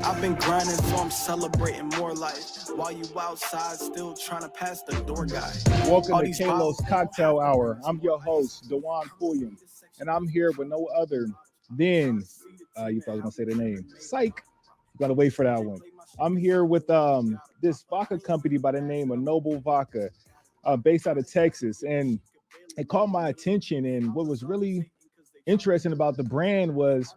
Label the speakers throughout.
Speaker 1: I've been grinding, so I'm celebrating more life. While you outside, still trying to pass the door guy.
Speaker 2: Welcome
Speaker 1: All
Speaker 2: to
Speaker 1: these
Speaker 2: Kalos
Speaker 1: bottles
Speaker 2: Cocktail
Speaker 1: have
Speaker 2: Hour.
Speaker 1: the
Speaker 2: I'm your host, Dajuan Pulliam, and I'm here with no other than, you thought I was going to say the name, Psych. You got to wait for that one. I'm here with this vodka company by the name of Noble Vodka, based out of Texas, and it caught my attention. And what was really interesting about the brand was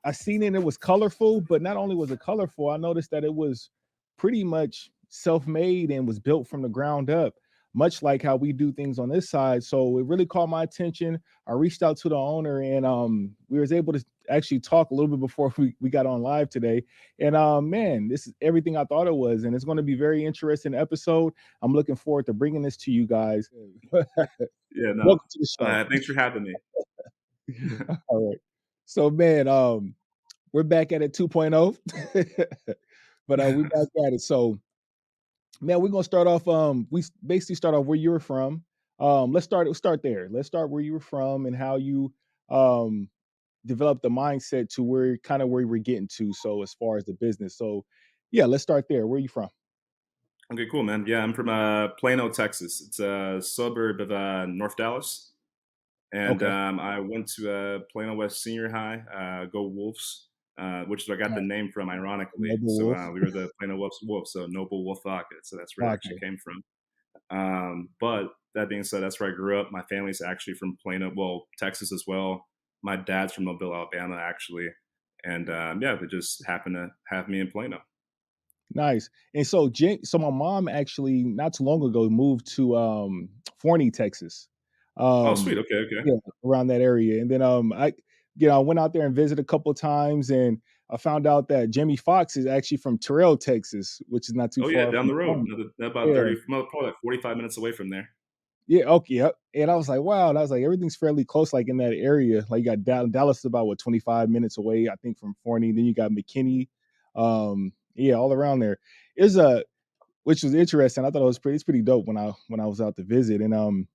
Speaker 2: I seen it was colorful, but not only was it colorful, I noticed that it was pretty much self-made and was built from the ground up, much like how we do things on this side. So it really caught my attention. I reached out to the owner, and we was able to actually talk a little bit before we got on live today. And man, this is everything I thought it was, and it's going to be a very interesting episode. I'm looking forward to bringing this to you guys.
Speaker 3: Yeah, no.
Speaker 2: Welcome to the show.
Speaker 3: Thanks for having me.
Speaker 2: All right. So man, we're back at it 2.0. But we're back at it. So man, we're gonna start off. We basically start off where you were from. Let's start there. Let's start where you were from and how you um developed the mindset to where we're getting to. So as far as the business. So yeah, let's start there. Where are you from?
Speaker 3: Okay, cool, man. Yeah, I'm from Plano, Texas. It's a suburb of North Dallas. And
Speaker 2: Okay.
Speaker 3: I went to Plano West Senior High, go Wolves, which is where I got the name from, ironically.
Speaker 2: Noble
Speaker 3: So
Speaker 2: Wolf.
Speaker 3: we were the Plano Wolves, so Noble Wolf Vodka. So that's where it actually
Speaker 2: Okay.
Speaker 3: came from. But that being said, that's where I grew up. My family's actually from Plano, well, Texas as well. My dad's from Mobile, Alabama, actually. And yeah, they just happened to have me in Plano.
Speaker 2: Nice. And so so my mom actually not too long ago moved to Forney, Texas.
Speaker 3: Oh, sweet.
Speaker 2: Um
Speaker 3: Okay, okay.
Speaker 2: yeah, around that area. And then I went out there and visited a couple of times, and I found out that Jamie Foxx is actually from Terrell, Texas, which is not too
Speaker 3: Oh, yeah,
Speaker 2: far
Speaker 3: down
Speaker 2: from
Speaker 3: the road.
Speaker 2: home.
Speaker 3: About
Speaker 2: Yeah.
Speaker 3: 30, probably like 45 minutes away from there.
Speaker 2: Yeah, okay, yep. And I was like, wow. And I was like, everything's fairly close, like in that area. Like you got Dallas is about 25 minutes away, I think, from Forney. Then you got McKinney. Yeah, all around there. Is a which was interesting. I thought it's pretty dope when I was out to visit. And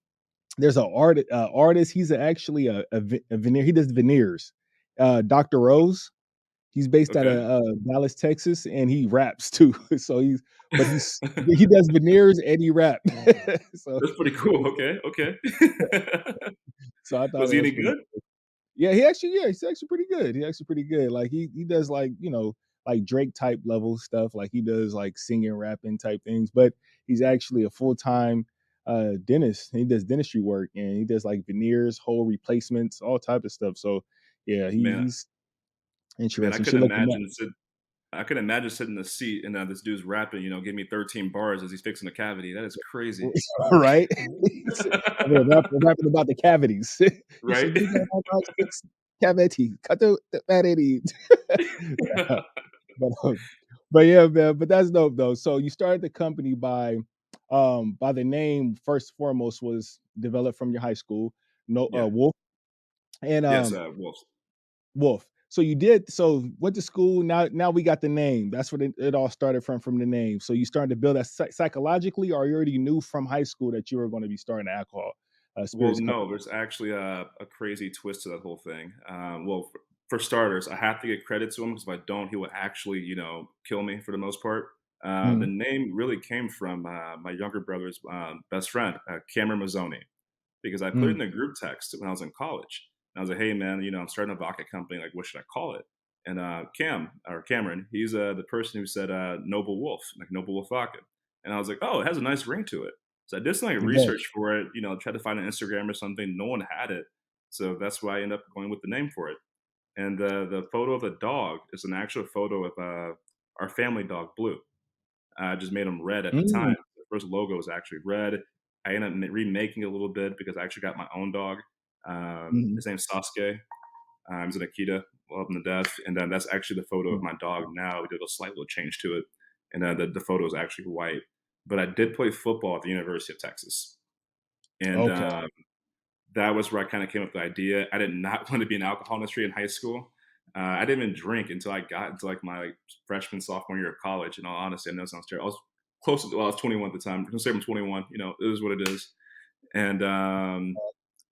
Speaker 2: there's an artist. He's actually a veneer. He does veneers. Dr. Rose. He's based out
Speaker 3: Okay.
Speaker 2: of Dallas, Texas, and he raps too. So he does veneers and he rap. so
Speaker 3: That's pretty cool. Okay, okay.
Speaker 2: so I thought
Speaker 3: Was
Speaker 2: it
Speaker 3: he
Speaker 2: was
Speaker 3: any
Speaker 2: pretty.
Speaker 3: good?
Speaker 2: Yeah, he's actually pretty good. He's actually pretty good. Like he does like, like Drake type level stuff. Like he does like singing, rapping type things, but he's actually a full-time dentist. He does dentistry work, and he does like veneers, whole replacements, all type of stuff. So yeah,
Speaker 3: Man,
Speaker 2: he's
Speaker 3: man,
Speaker 2: interesting. You should look him up.
Speaker 3: I could imagine sitting in the seat and this dude's rapping, give me 13 bars as he's fixing a cavity. That is crazy.
Speaker 2: Right? Over there rapping about the cavities. He
Speaker 3: Right?
Speaker 2: said, "You know how to fix cavity. Cut the cavity." But but yeah, man. But that's dope though. So you started the company by the name first and foremost was developed from your high school, no
Speaker 3: Yeah.
Speaker 2: Wolf and
Speaker 3: Yes, Wolves.
Speaker 2: Wolf. So went to school. Now we got the name. That's what it all started from the name. So you started to build that psychologically, or you already knew from high school that you were going to be starting an alcohol
Speaker 3: Well,
Speaker 2: spirits
Speaker 3: no,
Speaker 2: company.
Speaker 3: there's actually a crazy twist to that whole thing. Well, for starters, I have to give credit to him because if I don't, he will actually, kill me for the most part. The
Speaker 2: Mhm.
Speaker 3: name really came from my younger brother's best friend, Cameron Mazzoni, because I put it
Speaker 2: Mm.
Speaker 3: in a group text when I was in college. And I was like, "Hey, man, I'm starting a vodka company. Like, what should I call it?" And Cameron, he's the person who said Noble Wolf, like Noble Wolf Vodka. And I was like, "Oh, it has a nice ring to it." So I did some like
Speaker 2: It does.
Speaker 3: research for it, tried to find an Instagram or something. No one had it, so that's why I ended up going with the name for it. And the photo of the dog is an actual photo of our family dog Blue. I just made him red at the
Speaker 2: Mm.
Speaker 3: time. The first logo was actually red. I ended up remaking it a little bit because I actually got my own dog.
Speaker 2: Mhm.
Speaker 3: His name's Sasuke. He's an Akita, love him to death. And then that's actually the photo of
Speaker 2: Mm.
Speaker 3: my dog now. We did a slight little change to it. And the photo is actually white. But I did play football at the University of Texas. And
Speaker 2: Okay.
Speaker 3: that was where I kind of came up with the idea. I did not want to be in the alcohol industry in high school. I didn't even drink until I got into like my freshman, sophomore year of college. In all honesty, I know it sounds terrible. I was close to, well, I was 21 at the time. I'm going to say I'm 21. It is what it is. And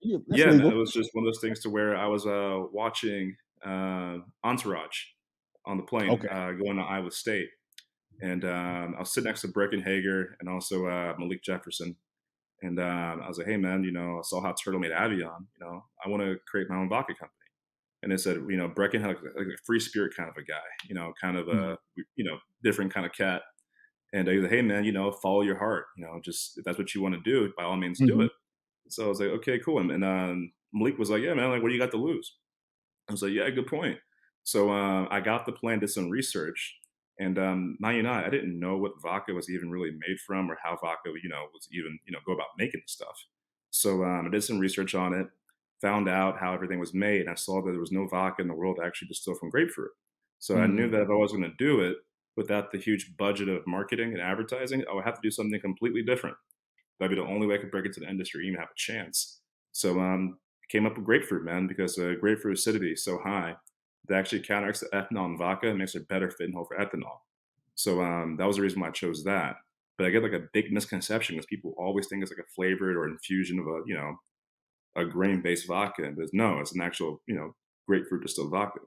Speaker 2: Yeah, that's
Speaker 3: yeah, man,
Speaker 2: legal.
Speaker 3: it was just one of those things to where I was watching Entourage, on the plane
Speaker 2: Okay.
Speaker 3: going to Iowa State. And I was sitting next to Breckenhager and also Malik Jefferson. And I was like, hey, man, I saw how Turtle made Avion. I want to create my own vodka company. And they said, Brecken had like a free spirit kind of a guy, kind of
Speaker 2: Mhm.
Speaker 3: a, different kind of cat. And he was like, hey, man, follow your heart. Just if that's what you want to do, by all means, do
Speaker 2: Mhm.
Speaker 3: it. So I was like, okay, cool. And Malik was like, yeah, man, like, what do you got to lose? I was like, yeah, good point. So I got the plan, did some research, and now I didn't know what vodka was even really made from or how vodka, was even, go about making the stuff. So I did some research on it, found out how everything was made, and I saw that there was no vodka in the world actually distilled from grapefruit. So I knew
Speaker 2: Mhm.
Speaker 3: that if I was going to do it without the huge budget of marketing and advertising, I would have to do something completely different. That'd be the only way I could break into the industry, even have a chance. So came up with grapefruit, man, because grapefruit acidity is so high that actually counteracts the ethanol in vodka and makes it better fit in whole for ethanol. So that was the reason why I chose that. But I get like a big misconception because people always think it's like a flavored or infusion of a grain based vodka. But no, it's an actual grapefruit distilled vodka.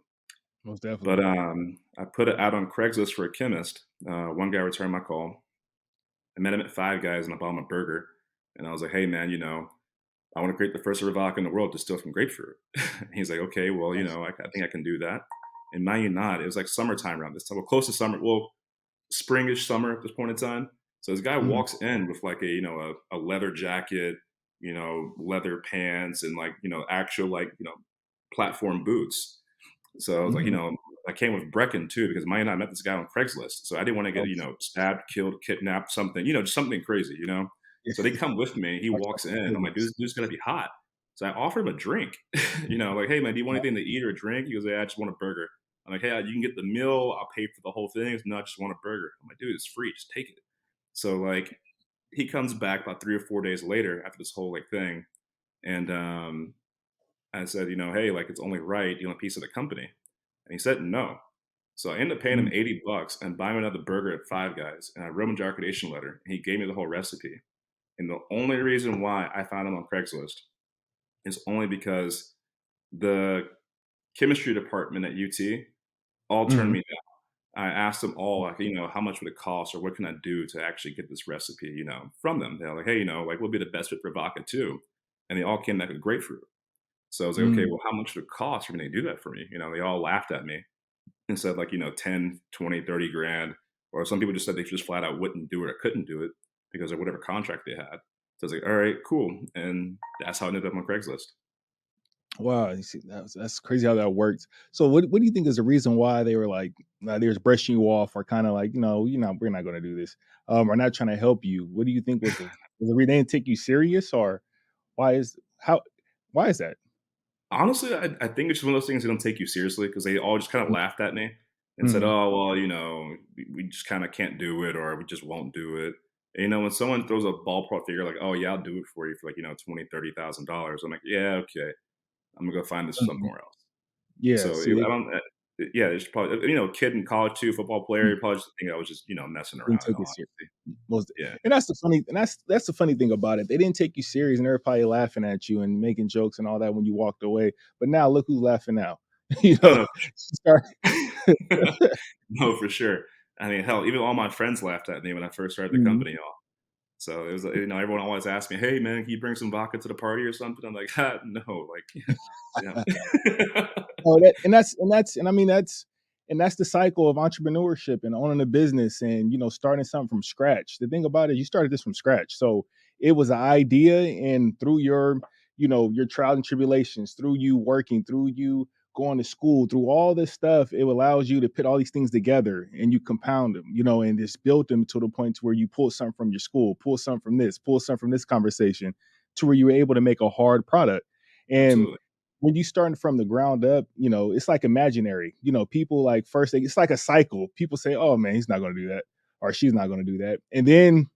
Speaker 2: Most
Speaker 3: But
Speaker 2: definitely.
Speaker 3: I put it out on Craigslist for a chemist. One guy returned my call. I met him at Five Guys and I bought him a burger. And I was like, hey, man, I want to create the first ever vodka in the world distilled from grapefruit. He's like, okay, well,
Speaker 2: Nice.
Speaker 3: I think I can do that. And mind you not, it was like summertime around this time. Well, close to summer. Well, springish summer at this point in time. So this guy
Speaker 2: Mhm.
Speaker 3: walks in with like a leather jacket, leather pants, and like actual like platform boots. So I was like,
Speaker 2: Mhm.
Speaker 3: I came with Brecken too because Maya and I met this guy on Craigslist. So I didn't want to get,
Speaker 2: Okay.
Speaker 3: stabbed, killed, kidnapped, something, just something crazy. So they come with me. He
Speaker 2: Watch
Speaker 3: walks
Speaker 2: out
Speaker 3: in.
Speaker 2: for
Speaker 3: I'm like,
Speaker 2: predators.
Speaker 3: this dude's gonna be hot. So I offer him a drink. Like, hey man, do you want
Speaker 2: Yeah.
Speaker 3: anything to eat or a drink? He goes, yeah, I just want a burger. I'm like, hey, you can get the meal. I'll pay for the whole thing. No, I just want a burger. I'm like, dude, it's free. Just take it. So like, he comes back about 3 or 4 days later after this whole like thing, and I said, hey, like it's only right. You want a piece of the company? And he said no. So I ended up paying him
Speaker 2: Mhm.
Speaker 3: $80 and buying another burger at Five Guys. And I wrote him a jarcadation letter. And he gave me the whole recipe. And the only reason why I found him on Craigslist is only because the chemistry department at UT all turned
Speaker 2: Mhm.
Speaker 3: me down. I asked them all, like, how much would it cost or what can I do to actually get this recipe, from them? They're like, hey, like, what would be the best fit for vodka too? And they all came back with grapefruit. So I was like, okay,
Speaker 2: Mm.
Speaker 3: well, how much would it cost for me to do that for me? They all laughed at me and said like, 10, 20, 30 grand. Or some people just said they just flat out wouldn't do it or couldn't do it because of whatever contract they had. So I was like, all right, cool. And that's how I ended up on Craigslist.
Speaker 2: Wow, you see, that's crazy how that works. So, what do you think is the reason why they were like, they was brushing you off, or kind of like, we're not going to do this, or not trying to help you? What do you think was the reason they didn't take you serious, or why is how why is that?
Speaker 3: Honestly, I think it's just one of those things that don't take you seriously because they all just kind of laughed at me and said,
Speaker 2: Mm-hmm.
Speaker 3: oh, well, we just kind of can't do it or we just won't do it. And, when someone throws a ballpark figure like, oh, yeah, I'll do it for you for like, $20,000, $30,000, I'm like, yeah, okay. I'm going to go find this somewhere else.
Speaker 2: Yeah,
Speaker 3: So
Speaker 2: see,
Speaker 3: I don't, yeah, it's probably, kid in college too, football player, you probably just think I was just, messing
Speaker 2: didn't
Speaker 3: around in
Speaker 2: take
Speaker 3: all
Speaker 2: it serious.
Speaker 3: honesty.
Speaker 2: Most,
Speaker 3: Yeah.
Speaker 2: and that's the funny thing about it. They didn't take you serious, and they were probably laughing at you and making jokes and all that when you walked away. But now look who's laughing now. you
Speaker 3: Oh,
Speaker 2: know,
Speaker 3: no.
Speaker 2: start.
Speaker 3: No, for sure. I mean, hell, even all my friends laughed at me when I first started the
Speaker 2: Mhm.
Speaker 3: company off. So it was, everyone always asked me, "Hey, man, can you bring some vodka to the party or something?" I'm like, no, like, yeah,
Speaker 2: Oh, that's the cycle of entrepreneurship and owning a business and starting something from scratch. The thing about it, you started this from scratch, so it was an idea, and through your trials and tribulations, through you working, through you going to school, through all this stuff, it allows you to put all these things together and you compound them, and just build them to the point to where you pull something from your school, pull something from this, pull something from this conversation, to where you were able to make a hard product. And
Speaker 3: absolutely.
Speaker 2: when you starting from the ground up, it's like imaginary. People like first it's like a cycle. People say, "Oh man, he's not going to do that," or "She's not going to do that," and then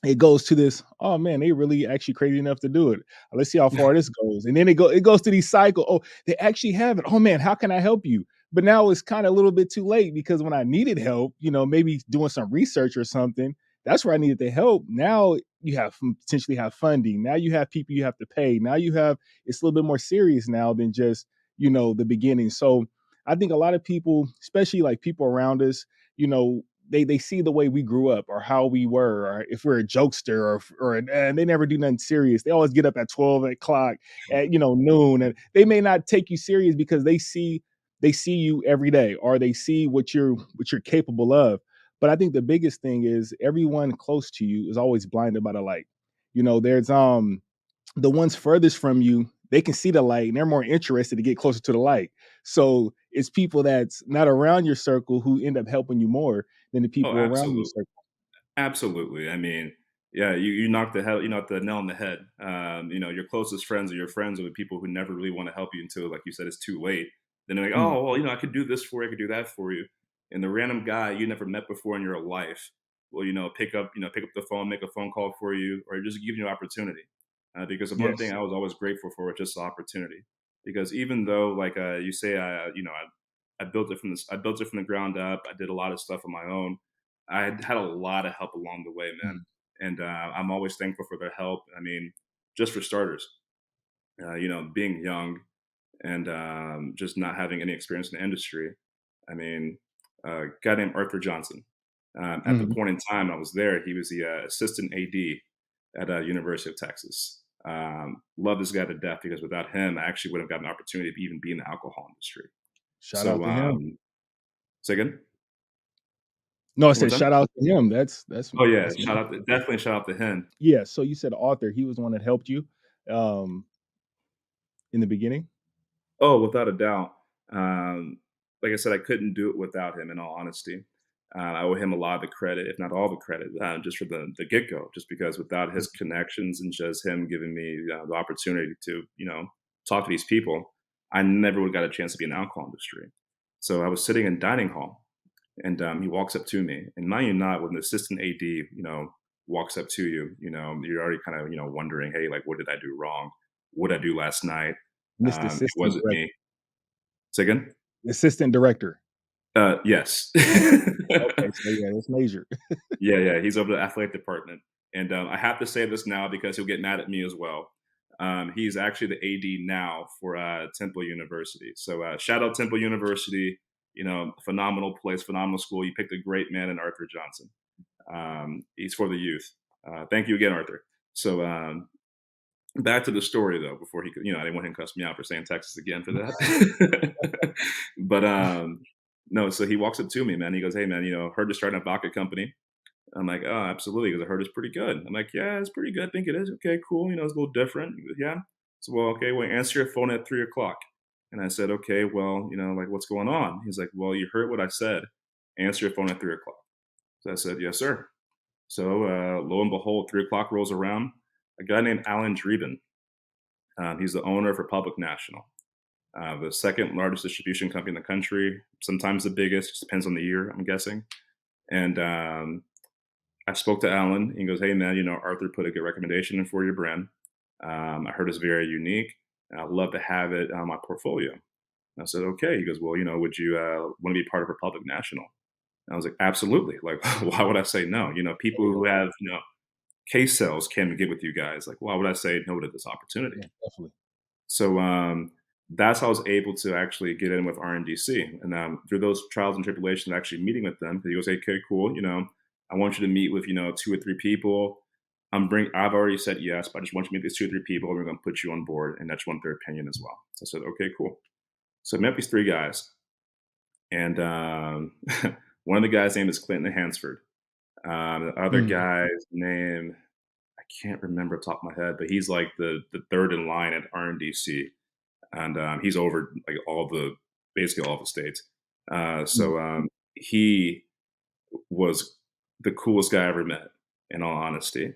Speaker 2: it goes to this, oh man, they really actually crazy enough to do it. Let's see how far this goes. And then it goes to these cycle. Oh, they actually have it. Oh man, how can I help you? But now it's kind of a little bit too late because when I needed help, maybe doing some research or something, that's where I needed the help. Now you have potentially have funding. Now you have people you have to pay. Now you have it's a little bit more serious now than just, the beginning. So I think a lot of people, especially like people around us, you know, they see the way we grew up or how we were, or if we're a jokester and they never do nothing serious. They always get up at 12 o'clock at noon, and they may not take you serious because they see you every day, or they see what you're capable of. But I think the biggest thing is everyone close to you is always blinded by the light. There's the ones furthest from you, they can see the light and they're more interested to get closer to the light. So it's people that's not around your circle who end up helping you more than the
Speaker 3: Oh,
Speaker 2: people around your
Speaker 3: absolutely.
Speaker 2: circle.
Speaker 3: Absolutely. I mean, yeah, you knocked the nail on the head. Your closest friends are your friends are the people who never really want to help you until, like you said, it's too late. Then they're like,
Speaker 2: Mm,
Speaker 3: oh, well, I could do this for you, I could do that for you. And the random guy you never met before in your life will, pick up the phone, make a phone call for you, or just give you an opportunity. Because the one thing
Speaker 2: yes.
Speaker 3: I was always grateful for was just the opportunity. Because even though, like you say, I built it I built it from the ground up. I did a lot of stuff on my own. I had a lot of help along the way, man,
Speaker 2: Mm,
Speaker 3: and I'm always thankful for their help. I mean, just for starters, being young and just not having any experience in the industry. I mean, a guy named Arthur Johnson. At the
Speaker 2: mhm.
Speaker 3: point in time I was there, he was the assistant AD at University of Texas. Love this guy to death because without him, I actually would have got an opportunity to even be in the alcohol industry.
Speaker 2: Shout out
Speaker 3: So,
Speaker 2: to him.
Speaker 3: say again?
Speaker 2: No, I
Speaker 3: What's
Speaker 2: said
Speaker 3: that?
Speaker 2: shout out to him. That's
Speaker 3: Oh yeah,
Speaker 2: that's
Speaker 3: definitely shout out to him.
Speaker 2: yeah. So you said author. He was the one that helped you um in the beginning.
Speaker 3: Oh, without a doubt. Um, like I said, I couldn't do it without him. In all honesty, I owe him a lot of the credit, if not all the credit, just for the get go. Just because without his connections and just him giving me the opportunity to talk to these people, I never would have got a chance to be in the alcohol industry. So I was sitting in dining hall, and he walks up to me, and mind you not, when the assistant AD walks up to you, you're already kind of wondering, hey, like what did I do wrong? What did I do last night?
Speaker 2: Mr.
Speaker 3: It
Speaker 2: Assistant
Speaker 3: wasn't
Speaker 2: Director.
Speaker 3: me. Say again?
Speaker 2: Assistant Director.
Speaker 3: Yes.
Speaker 2: Okay, so yeah, that's major.
Speaker 3: Yeah, yeah, he's over the athletic department, and, I have to say this now because he'll get mad at me as well. He's actually the AD now for, Temple University. So, shout out Temple University, phenomenal place, phenomenal school. You picked a great man in Arthur Johnson. He's for the youth. Thank you again, Arthur. So, back to the story though, before he could, I didn't want him to cuss me out for saying Texas again for that. But no, so he walks up to me, man. He goes, "Hey, man, heard you're starting a vodka company." I'm like, "Oh, absolutely." Because I heard it's pretty good. I'm like, "Yeah, it's pretty good. I think it is. Okay, cool. It's a little different." He goes, "Yeah." So, well, okay, well, answer your phone at 3 o'clock. And I said, "Okay, well, like, what's going on?" He's like, "Well, you heard what I said. Answer your phone at 3 o'clock." So I said, "Yes, sir." So lo and behold, 3 o'clock rolls around. A guy named Alan Dreben. He's the owner of Republic National, the second largest distribution company in the country, sometimes the biggest, just depends on the year, I'm guessing. And I spoke to Alan. He goes, "Hey, man, Arthur put a good recommendation in for your brand. I heard it's very unique. And I'd love to have it on my portfolio." And I said, "Okay." He goes, "Well, would you want to be part of Republic National?" And I was like, "Absolutely. Like, why would I say no? People
Speaker 2: There you
Speaker 3: who
Speaker 2: go.
Speaker 3: have, case sales came to get with you guys. Like, why would I say no to this opportunity?"
Speaker 2: Yeah, definitely.
Speaker 3: So that's how I was able to actually get in with RNDC. And through those trials and tribulations, actually meeting with them, he goes, "Hey, okay, cool. I want you to meet with 2 or 3 people. I've already said yes, but I just want you to meet these 2 or 3 people. And we're going to put you on board, and that's want their opinion as well." So I said, "Okay, cool." So I met these 3 guys, and one of the guys' name is Clinton Hansford. The other
Speaker 2: Mm,
Speaker 3: guy's name I can't remember off the top of my head, but he's like the third in line at RNDC, and he's over like basically all the states.
Speaker 2: mm,
Speaker 3: So he was the coolest guy I ever met. In all honesty,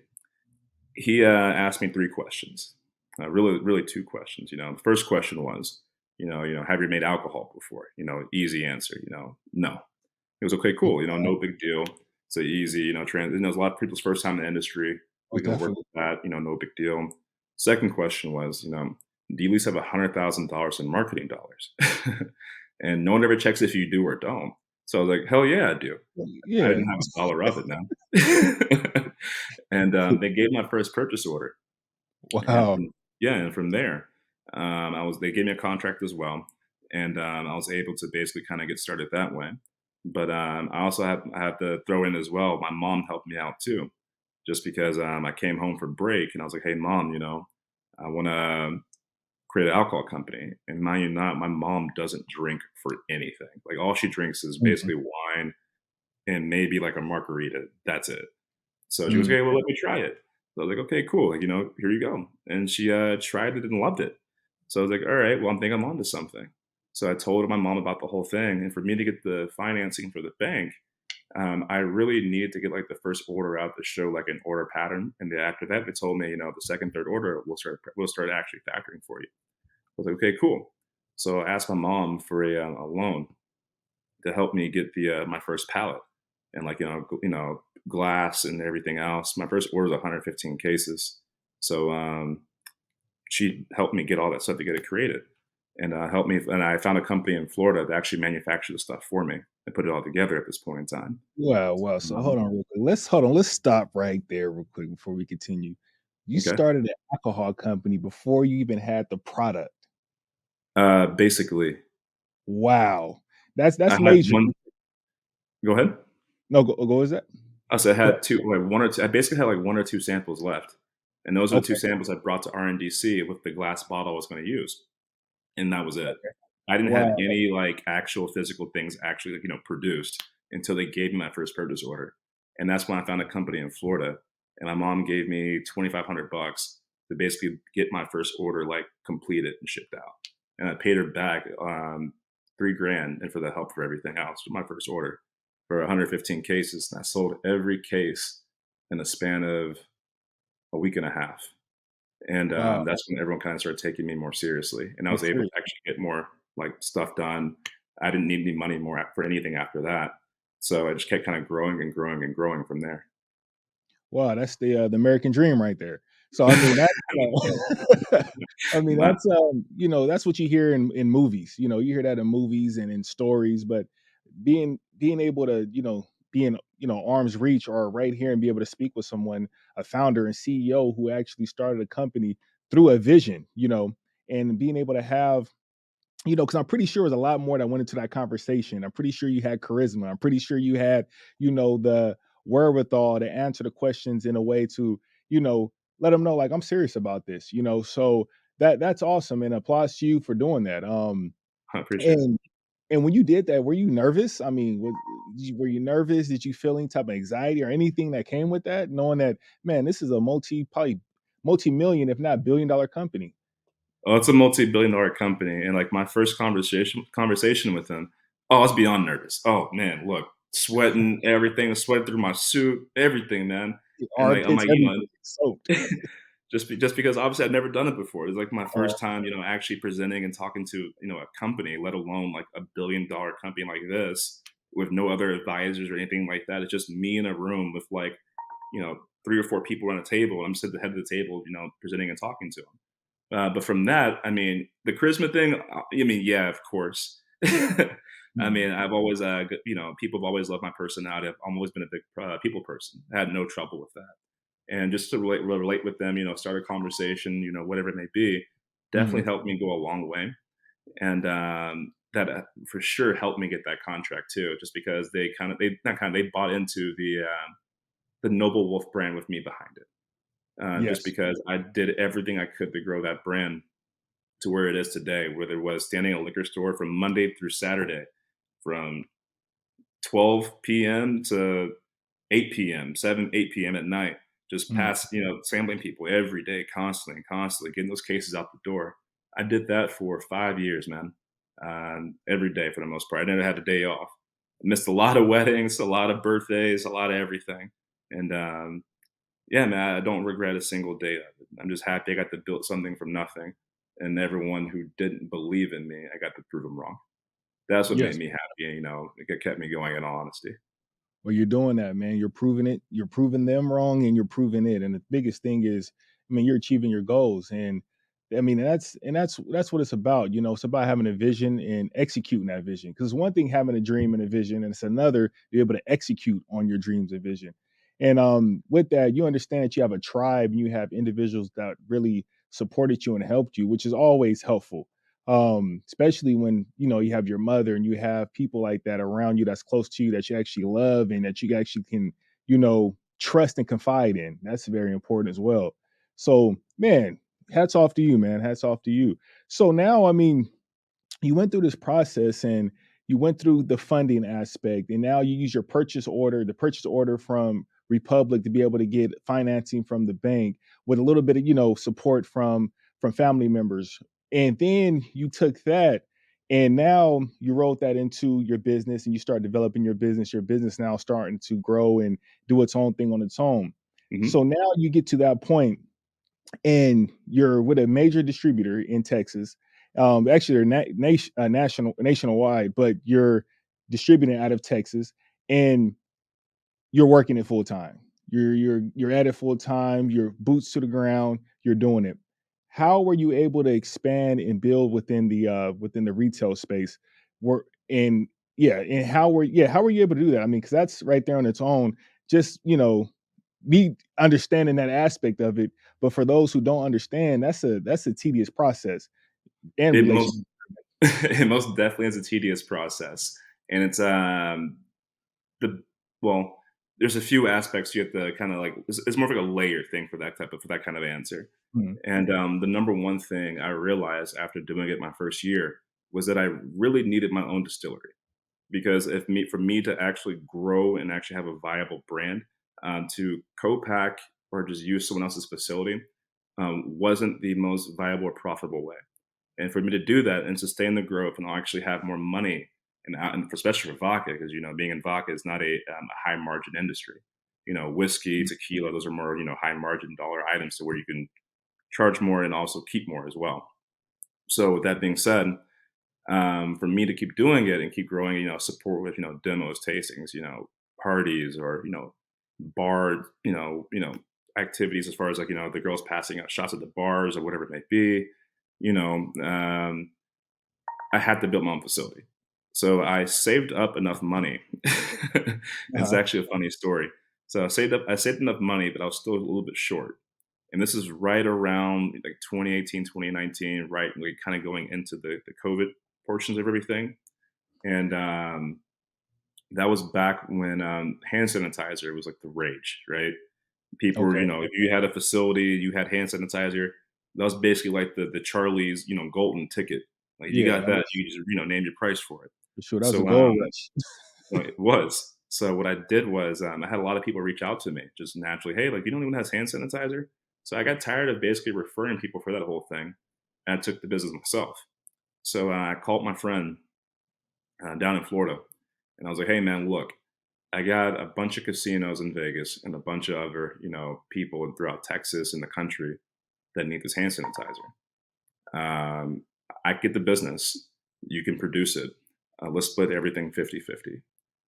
Speaker 3: he asked me 3 questions. Really, really 2 questions. The first question was, have you made alcohol before? Easy answer. No. It was okay, cool.
Speaker 2: okay.
Speaker 3: No big deal. It's a easy, it's a lot of people's first time in the industry.
Speaker 2: Oh,
Speaker 3: We can work
Speaker 2: definitely.
Speaker 3: with that. No big deal. Second question was, do you at least have $100,000 in marketing dollars? And no one ever checks if you do or don't. So I was like, hell yeah, I do. I
Speaker 2: Yeah.
Speaker 3: didn't have a dollar of it now. And they gave my first purchase order. And
Speaker 2: Wow.
Speaker 3: from, yeah, and from there, they gave me a contract as well. and I was able to basically kind of get started that way. But I have to throw in as well. My mom helped me out too, just because I came home for break and I was like, "Hey, mom, I want to create an alcohol company." And mind you, not my mom doesn't drink for anything. Like all she drinks is
Speaker 2: Mhm.
Speaker 3: basically wine and maybe like a margarita. That's it. So she goes,
Speaker 2: Mhm.
Speaker 3: "Okay, well, let me try it." So I was like, "Okay, cool. Like, here you go." And she tried it and loved it. So I was like, "All right, well, I think I'm onto something." So I told my mom about the whole thing, and for me to get the financing for the bank, I really needed to get like the first order out to show like an order pattern. And then after that, they told me, the second, third order, we'll start actually factoring for you. I was like, "Okay, cool." So I asked my mom for a loan to help me get the my first pallet and like glass and everything else. My first order was 115 cases, so she helped me get all that stuff to get it created, and helped me. And I found a company in Florida that actually manufactured the stuff for me and put it all together at this point in time.
Speaker 2: Wow, wow. So hold
Speaker 3: Um,
Speaker 2: on real quick. Let's stop right there real quick before we continue. You
Speaker 3: okay,
Speaker 2: started an alcohol company before you even had the product.
Speaker 3: basically,
Speaker 2: Wow.
Speaker 3: I
Speaker 2: That's
Speaker 3: had
Speaker 2: major.
Speaker 3: one. Go ahead.
Speaker 2: No, go is that?
Speaker 3: I said I
Speaker 2: Go
Speaker 3: had two, like one or two. I basically had like one or two samples left, and those are the two
Speaker 2: Okay.
Speaker 3: samples I brought to RNDC with the glass bottle I was going to use. And that was it. I didn't have
Speaker 2: Wow.
Speaker 3: any, like, actual physical things actually, like, produced until they gave me my first purchase order, and that's when I found a company in Florida, and my mom gave me 2,500 bucks to basically get my first order, like, completed and shipped out, and I paid her back, 3 grand and for the help for everything else with my first order for 115 cases, and I sold every case in a span of a week and a half. And,
Speaker 2: Wow.
Speaker 3: that's when everyone kinda started taking me more seriously, and I was
Speaker 2: That's
Speaker 3: able
Speaker 2: serious.
Speaker 3: to actually get more, like, stuff done. I didn't need any money more for anything after that. So I just kept kinda growing and growing and growing from there.
Speaker 2: Wow, that's the American dream right there. So I mean I mean
Speaker 3: My
Speaker 2: that's that's what you hear in movies. You hear that in movies and in stories, but being able to, be in, arm's reach or right here and be able to speak with someone, a founder and CEO who actually started a company through a vision, and being able to have because I'm pretty sure there's a lot more that went into that conversation. I'm pretty sure you had charisma. I'm pretty sure you had, the wherewithal to answer the questions in a way to, let them know like I'm serious about this. So that's awesome and applause to you for doing that.
Speaker 3: I appreciate it.
Speaker 2: And and when you did that, were you nervous? I mean, were you nervous? Did you feel any type of anxiety or anything that came with that, knowing that man, this is a probably multi-million, if not billion-dollar company?
Speaker 3: Oh, it's a multi-billion dollar company, and, like, my first conversation with him, oh, I was beyond nervous. Oh, man, look, sweating, everything, sweating through my suit, everything, man.
Speaker 2: The
Speaker 3: And, like, I'm
Speaker 2: armpits,
Speaker 3: like,
Speaker 2: everything soaked.
Speaker 3: just because obviously I've never done it before. It's like my
Speaker 2: Uh,
Speaker 3: first time, actually presenting and talking to, a company, let alone like a $1 billion company like this with no other advisors or anything like that. It's just me in a room with like, 3 or 4 people around a table. And I'm just at the head of the table, presenting and talking to them. But from that, I mean, the charisma thing, I mean, yeah, of course. I
Speaker 2: mhm.
Speaker 3: mean, I've always, people have always loved my personality. I've always been a big people person. I had no trouble with that, and just to relate with them, start a conversation, whatever it may be, definitely
Speaker 2: Mhm.
Speaker 3: helped me go a long way, and that for sure helped me get that contract too, just because they not kind of they bought into the Noble Wolf brand with me behind it, just
Speaker 2: Yes.
Speaker 3: because I did everything I could to grow that brand to where it is today, whether it was standing in a liquor store from Monday through Saturday, from 12 p.m. to 8 p.m., 7, 8 p.m. at night, just
Speaker 2: Mhm.
Speaker 3: sampling people every day, constantly, constantly, getting those cases out the door. I did that for 5 years, man. Every day for the most part. I never had a day off. I missed a lot of weddings, a lot of birthdays, a lot of everything. And yeah, man, I don't regret a single day of it. I'm just happy I got to build something from nothing. And everyone who didn't believe in me, I got to prove them wrong. That's what made
Speaker 2: Yes.
Speaker 3: me happy. And, it kept me going in all honesty.
Speaker 2: Well, you're doing that, man. You're proving it. You're proving them wrong, and you're proving it. And the biggest thing is, I mean, you're achieving your goals, and I mean, that's what it's about. It's about having a vision and executing that vision. Because one thing having a dream and a vision, and it's another to be able to execute on your dreams and vision. And with that, you understand that you have a tribe and you have individuals that really supported you and helped you, which is always helpful. Especially when you have your mother and you have people like that around you that's close to you that you actually love and that you actually can trust and confide in. That's very important as well. So man, hats off to you, man. Hats off to you. So now, I mean, you went through this process and you went through the funding aspect, and now you use the purchase order from Republic to be able to get financing from the bank with a little bit of support from family members. And then you took that and now you wrote that into your business and you start developing your business now starting to grow and do its own thing on its own.
Speaker 3: Hmm.
Speaker 2: So now you get to that point and you're with a major distributor in Texas. Actually, they're nationwide, but you're distributing out of Texas, and you're working it full time. You're at it full time. You're boots to the ground. You're doing it. How were you able to expand and build within the retail space? Were and yeah, and how were you able to do that? I mean, because that's right there on its own. Just me understanding that aspect of it. But for those who don't understand, that's a tedious process and
Speaker 3: It
Speaker 2: relationship.
Speaker 3: most it most definitely is a tedious process, and it's the well. There's a few aspects you have to kind of like. It's more of like a layer thing for that kind of answer.
Speaker 2: Mhm.
Speaker 3: And the number one thing I realized after doing it my first year was that I really needed my own distillery because if me for me to actually grow and actually have a viable brand, to co-pack or just use someone else's facility wasn't the most viable or profitable way. And for me to do that and sustain the growth and actually have more money and especially for vodka, because being in vodka is not a high margin industry. Whiskey, tequila, those are more high margin dollar items, to where you can charge more and also keep more as well. So with that being said, for me to keep doing it and keep growing, support with demos, tastings, parties, or bar, activities as far as like the girls passing out shots at the bars or whatever it may be. You know, um, I had to build my own facility, so I saved up enough money. It's
Speaker 2: Uh-huh.
Speaker 3: actually a funny story. So I saved enough money, but I was still a little bit short. And this is right around like 2018, 2019, right? Like kind of going into the COVID portions of everything. And that was back when hand sanitizer was like the rage, right? People were,
Speaker 2: Okay.
Speaker 3: if you had a facility, you had hand sanitizer. That was basically like the Charlie's, golden ticket. Like you
Speaker 2: Yeah,
Speaker 3: got
Speaker 2: that
Speaker 3: that,
Speaker 2: was
Speaker 3: you just, name your price for it.
Speaker 2: for sure. That was a
Speaker 3: So
Speaker 2: gold rush.
Speaker 3: it was. So what I did was I had a lot of people reach out to me just naturally. Hey, like you don't even has hand sanitizer. So I got tired of basically referring people for that whole thing, and I took the business myself. So I called my friend down in Florida, and I was like, "Hey, man, look, I got a bunch of casinos in Vegas and a bunch of other, people throughout Texas and the country that need this hand sanitizer. Um, I get the business. You can produce it. Let's split everything 50-50."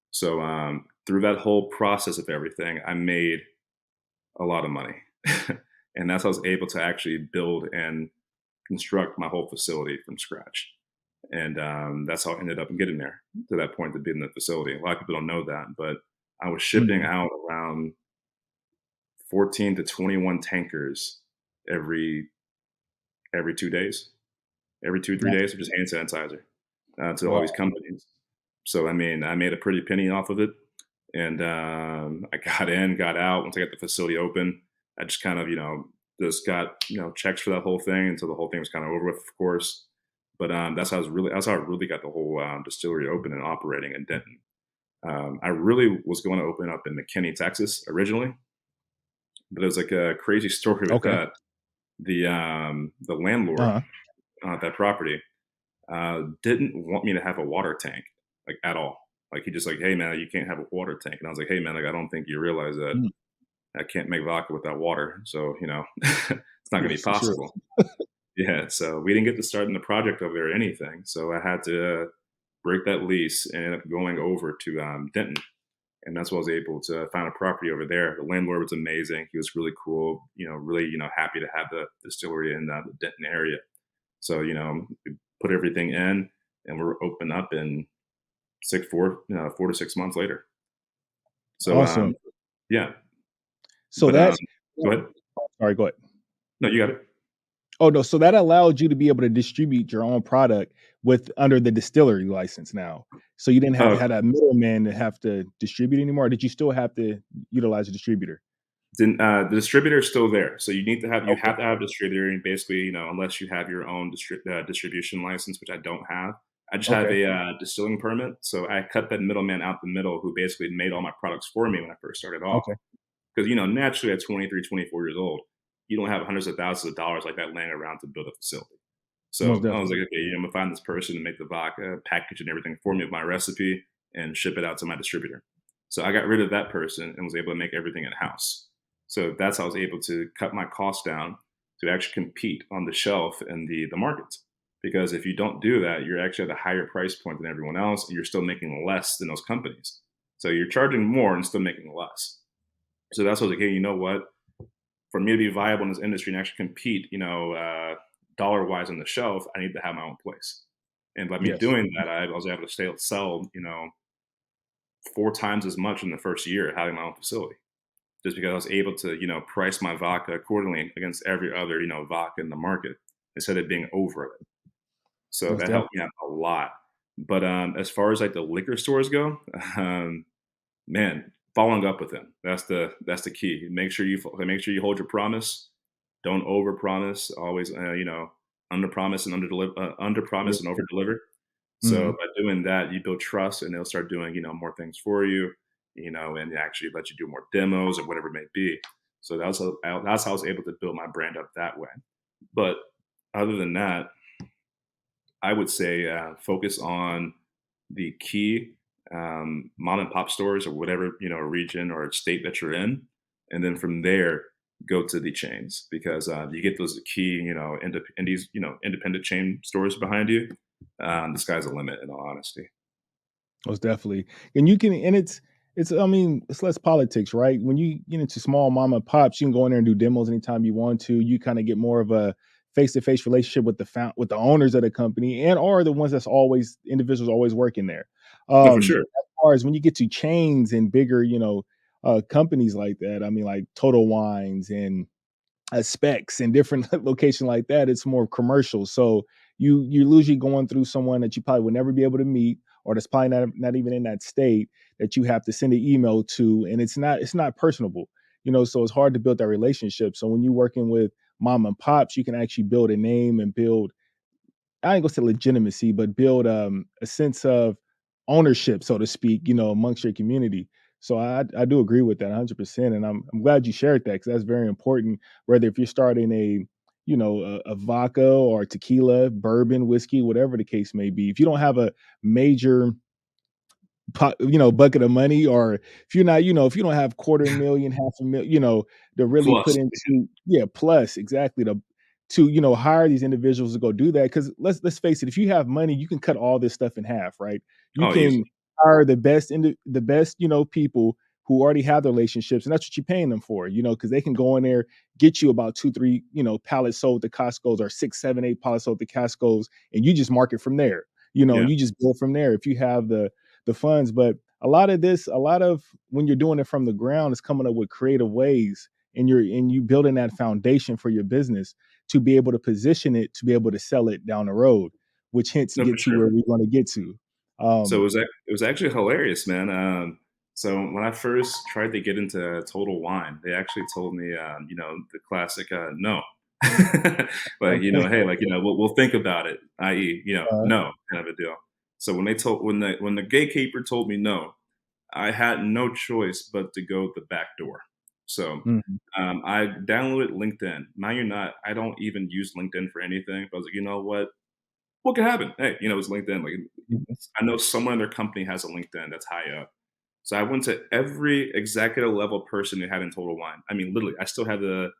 Speaker 3: So through that whole process of everything, I made a lot of money. And that's how I was able to actually build and construct my whole facility from scratch. And that's how I ended up getting there to that point to be in the facility. A lot of people don't know that, but I was shipping
Speaker 2: Mhm.
Speaker 3: out around 14 to 21 tankers every 2 days, every 2 3 days, of just hand sanitizer to all these
Speaker 2: Wow.
Speaker 3: companies. So I mean, I made a pretty penny off of it, and I got in, got out. Once I got the facility open, I just kind of just got checks for that whole thing until the whole thing was kind of over with, of course. But that's how I really got the whole distillery open and operating in Denton. I really was going to open up in McKinney, Texas, originally, but it was like a crazy story with
Speaker 2: Okay.
Speaker 3: that. The landlord
Speaker 2: Uh-huh.
Speaker 3: at that property didn't want me to have a water tank, like at all. Like he just like, hey man, you can't have a water tank. And I was like, hey man, like I don't think you realize that
Speaker 2: Mm.
Speaker 3: I can't make vodka without water. So it's not gonna be
Speaker 2: Yes, for sure.
Speaker 3: possible. Yeah. So we didn't get to start in the project over there or anything. So I had to break that lease and end up going over to Denton. And that's why I was able to find a property over there. The landlord was amazing. He was really cool. Really, happy to have the distillery in the Denton area. So, we put everything in, and we're open up in 4 to 6 months later. So,
Speaker 2: Awesome.
Speaker 3: yeah,
Speaker 2: So
Speaker 3: but
Speaker 2: that's
Speaker 3: go ahead.
Speaker 2: sorry, go ahead.
Speaker 3: No, you got it.
Speaker 2: Oh, no, so that allowed you to be able to distribute your own product with under the distillery license now. So you didn't have to
Speaker 3: Oh,
Speaker 2: have that middleman to have to distribute anymore, or did you still have to utilize a distributor?
Speaker 3: then the distributor is still there, so you
Speaker 2: Okay,
Speaker 3: have to have a distributor, and basically, unless you have your own distribution license, which I don't have. I just have
Speaker 2: okay,
Speaker 3: a distilling permit, so I cut that middleman out the middle, who basically made all my products for me when I first started off.
Speaker 2: okay.
Speaker 3: Because naturally at 23, 24 years old, you don't have hundreds of thousands of dollars like that laying around to build a facility.
Speaker 2: Most
Speaker 3: So I was
Speaker 2: definitely.
Speaker 3: like, okay, I'm gonna find this person to make the vodka, package and everything for me with my recipe, and ship it out to my distributor. So I got rid of that person and was able to make everything in house. So that's how I was able to cut my costs down to actually compete on the shelf in the market. Because if you don't do that, you're actually at a higher price point than everyone else, and you're still making less than those companies. So you're charging more and still making less. So that's what I was like, hey, you know what? For me to be viable in this industry and actually compete, dollar wise on the shelf, I need to have my own place. And by me
Speaker 2: Yes.
Speaker 3: doing that, I was able to sell, 4 times as much in the first year having my own facility. Just because I was able to, price my vodka accordingly against every other, vodka in the market instead of being over it. So
Speaker 2: Most
Speaker 3: that helped me
Speaker 2: definitely.
Speaker 3: out a lot. But as far as like the liquor stores go, um, man, following up with them. That's the key. Make sure you hold your promise. Don't overpromise. Always, under promise and over deliver. So
Speaker 2: Mhm.
Speaker 3: by doing that, you build trust, and they'll start doing more things for you, and actually let you do more demos or whatever it may be. So that's how I was able to build my brand up that way. But other than that, I would say focus on the key mom and pop stores or whatever region or state that you're in, and then from there go to the chains because you get those key indies independent chain stores behind you. The sky's the limit, in all honesty.
Speaker 2: Most definitely. And you can and it's I mean, it's less politics, right? When you get into small mom and pops, you can go in there and do demos anytime you want to. You kind of get more of a face-to-face relationship with with the owners of the company and or the ones that's always individuals always working there.
Speaker 3: No, for sure.
Speaker 2: As far as when you get to chains and bigger, companies like that, I mean like Total Wines and specs and different location like that, it's more commercial. So you're usually going through someone that you probably would never be able to meet, or that's probably not even in that state that you have to send an email to, and it's not personable. So it's hard to build that relationship. So when you're working with mom and pops, you can actually build a name and build, I ain't gonna say legitimacy, but build a sense of ownership, so to speak, amongst your community. So I do agree with that 100%, and I'm glad you shared that because that's very important. Whether if you're starting a vodka or tequila, bourbon, whiskey, whatever the case may be, if you don't have a major bucket of money, or if you're not, if you don't have quarter million, half a million, to really put
Speaker 3: Plus,
Speaker 2: into, yeah, plus exactly to hire these individuals to go do that. Because let's face it, if you have money, you can cut all this stuff in half, right? You
Speaker 3: oh, easily.
Speaker 2: can hire the best, people who already have the relationships, and that's what you're paying them for, because they can go in there, get you about two, three, pallets sold to Costco's, or six, seven, eight pallets sold to Costco's, and you just market from there,
Speaker 3: Yeah,
Speaker 2: and you just build from there if you have the funds. But a lot of when you're doing it from the ground is coming up with creative ways, and you building that foundation for your business to be able to position it, to be able to sell it down the road, which hence
Speaker 3: no, for
Speaker 2: get to
Speaker 3: sure.
Speaker 2: where we want to get to.
Speaker 3: So
Speaker 2: um
Speaker 3: it was actually hilarious, man. So when I first tried to get into Total Wine, they actually told me, the classic no, like
Speaker 2: okay.
Speaker 3: hey, like we'll think about it, i.e.,
Speaker 2: uh,
Speaker 3: no kind of a deal. So when the gatekeeper told me no, I had no choice but to go the back door. So
Speaker 2: mhm,
Speaker 3: I downloaded LinkedIn. Mind you, not I don't even use LinkedIn for anything. But I was like, you know what could happen? Hey, it's LinkedIn. Like
Speaker 2: mhm,
Speaker 3: I know someone in their company has a LinkedIn that's high up. So I went to every executive level person they had in Total Wine. I mean, literally, I still had the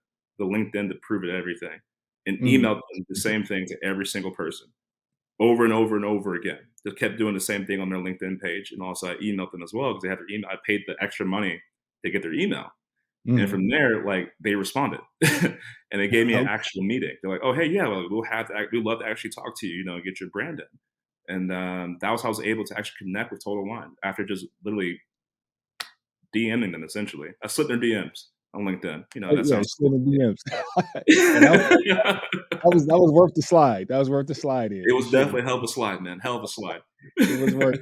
Speaker 3: LinkedIn to prove it everything, and
Speaker 2: mhm,
Speaker 3: emailed them the same thing to every single person over and over and over again. Just kept doing the same thing on their LinkedIn page, and also I emailed them as well because they had their email. I paid the extra money to get their email, and
Speaker 2: mhm.
Speaker 3: from there, like they responded, and they gave me an
Speaker 2: Okay.
Speaker 3: actual meeting. They're like, "Oh, hey, yeah, well, we'd love to actually talk to you. Get your brand in." And that was how I was able to actually connect with Total Wine after just literally DMing them. Essentially, I slipped their DMs. on LinkedIn. That
Speaker 2: Yeah,
Speaker 3: sounds
Speaker 2: slid
Speaker 3: cool.
Speaker 2: in DMs. And that was worth the slide. That was worth the slide in
Speaker 3: It
Speaker 2: for
Speaker 3: was
Speaker 2: sure.
Speaker 3: definitely a hell of a slide, man. Hell of a slide.
Speaker 2: It was worth